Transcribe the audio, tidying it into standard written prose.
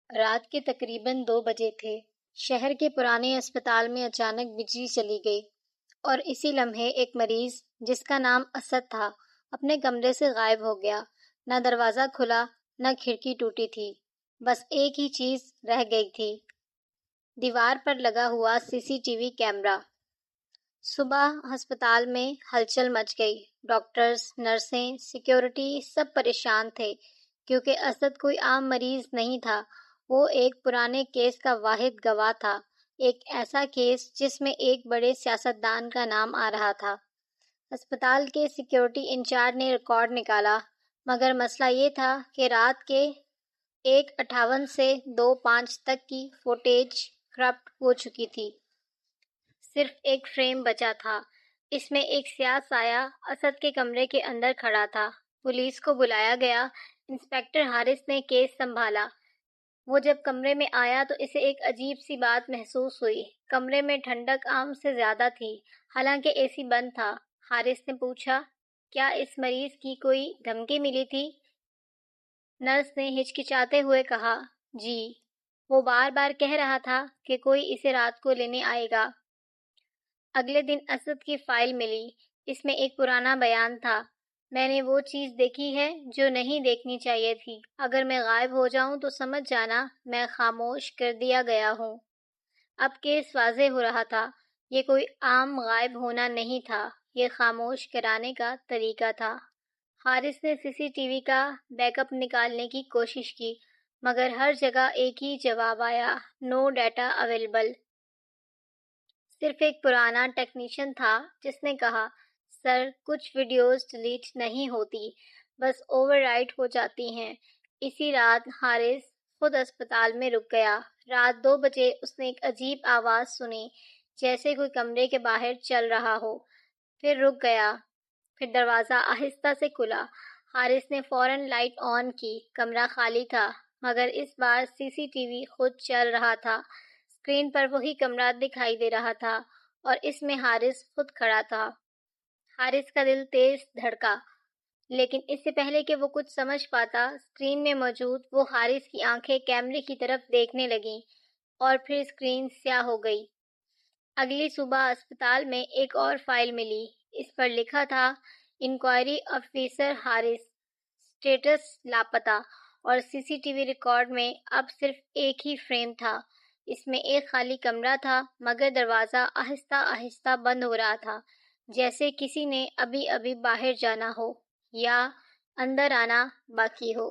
رات کے تقریباً 2 بجے تھے۔ شہر کے پرانے اسپتال میں اچانک بجلی چلی گئی اور اسی لمحے ایک مریض جس کا نام اسد تھا اپنے کمرے سے غائب ہو گیا۔ نہ دروازہ کھلا، نہ کھڑکی ٹوٹی تھی، بس ایک ہی چیز رہ گئی تھی، دیوار پر لگا ہوا CCTV کیمرہ۔ صبح ہسپتال میں ہلچل مچ گئی۔ ڈاکٹرز، نرسیں، سیکیورٹی سب پریشان تھے کیونکہ اسد کوئی عام مریض نہیں تھا، وہ ایک پرانے کیس کا واحد گواہ تھا، ایک ایسا کیس جس میں ایک بڑے سیاستدان کا نام آ رہا تھا۔ ہسپتال کے سیکیورٹی انچارج نے ریکارڈ نکالا، مگر مسئلہ یہ تھا کہ رات کے 1:58 سے 2:05 تک کی فوٹیج کرپٹ ہو چکی تھی۔ صرف ایک فریم بچا تھا، اس میں ایک سیاہ سایہ اسد کے کمرے کے اندر کھڑا تھا۔ پولیس کو بلایا گیا۔ انسپکٹر حارث نے کیس سنبھالا۔ وہ جب کمرے میں آیا تو اسے ایک عجیب سی بات محسوس ہوئی۔ کمرے میں ٹھنڈک عام سے زیادہ تھی، حالانکہ AC بند تھا۔ حارث نے پوچھا، کیا اس مریض کی کوئی دھمکی ملی تھی؟ نرس نے ہچکچاتے ہوئے کہا، جی، وہ بار بار کہہ رہا تھا کہ کوئی اسے رات کو لینے آئے گا۔ اگلے دن اسد کی فائل ملی، اس میں ایک پرانا بیان تھا، میں نے وہ چیز دیکھی ہے جو نہیں دیکھنی چاہیے تھی، اگر میں غائب ہو جاؤں تو سمجھ جانا میں خاموش کر دیا گیا ہوں۔ اب کیس واضح ہو رہا تھا، یہ کوئی عام غائب ہونا نہیں تھا، یہ خاموش کرانے کا طریقہ تھا۔ حارث نے CCTV کا بیک اپ نکالنے کی کوشش کی، مگر ہر جگہ ایک ہی جواب آیا، نو ڈیٹا اویلیبل۔ صرف ایک پرانا ٹیکنیشین تھا جس نے کہا، سر، کچھ ویڈیوز ڈیلیٹ نہیں ہوتی، بس اوور رائٹ ہو جاتی ہیں۔ اسی رات حارث خود اسپتال میں رک گیا۔ رات 2 بجے اس نے ایک عجیب آواز سنی، جیسے کوئی کمرے کے باہر چل رہا ہو، پھر رک گیا، پھر دروازہ آہستہ سے کھلا۔ حارث نے فوراً لائٹ آن کی، کمرہ خالی تھا، مگر اس بار CCTV خود چل رہا تھا۔ اسکرین پر وہی کمرہ دکھائی دے رہا تھا اور اس میں حارث خود کھڑا تھا۔ حارث کا دل تیز دھڑکا، لیکن اس سے پہلے کہ وہ کچھ سمجھ پاتا، اسکرین میں موجود وہ حارث کی آنکھیں کیمرے کی طرف دیکھنے لگیں اور پھر اسکرین سیاہ ہو گئی۔ اگلی صبح اسپتال میں ایک اور فائل ملی، اس پر لکھا تھا، انکوائری آفیسر حارث، اسٹیٹس لاپتہ، اور CCTV ریکارڈ میں اب صرف ایک ہی فریم تھا، اس میں ایک خالی کمرہ تھا، مگر دروازہ آہستہ آہستہ بند ہو رہا تھا، جیسے کسی نے ابھی ابھی باہر جانا ہو یا اندر آنا باقی ہو۔